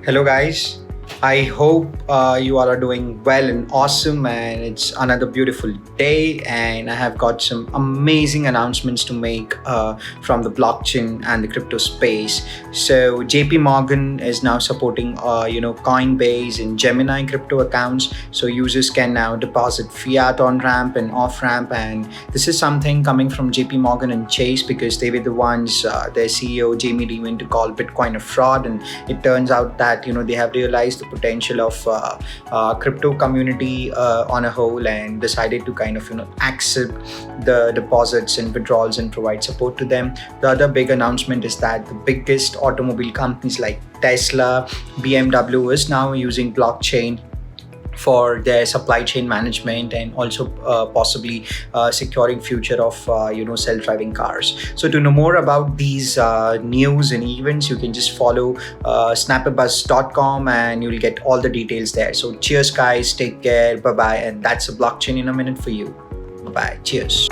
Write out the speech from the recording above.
Hello, guys. I hope you all are doing well and awesome, and it's another beautiful day. And I have got some amazing announcements to make from the blockchain and the crypto space. So, JP Morgan is now supporting, Coinbase and Gemini crypto accounts. So, users can now deposit fiat on ramp and off ramp. And this is something coming from JP Morgan and Chase because they were the ones, their CEO, Jamie Dimon, to call Bitcoin a fraud. And it turns out that they have realized the potential of crypto community on a whole and decided to kind of accept the deposits and withdrawals and provide support to them. The other big announcement is that the biggest automobile companies like Tesla, BMW is now using blockchain for their supply chain management and also possibly securing future of self-driving cars. So to know more about these news and events, you can just follow snappabuzz.com and you'll get all the details there. So cheers guys, take care, bye bye, and that's a blockchain in a minute for you. Bye bye, cheers.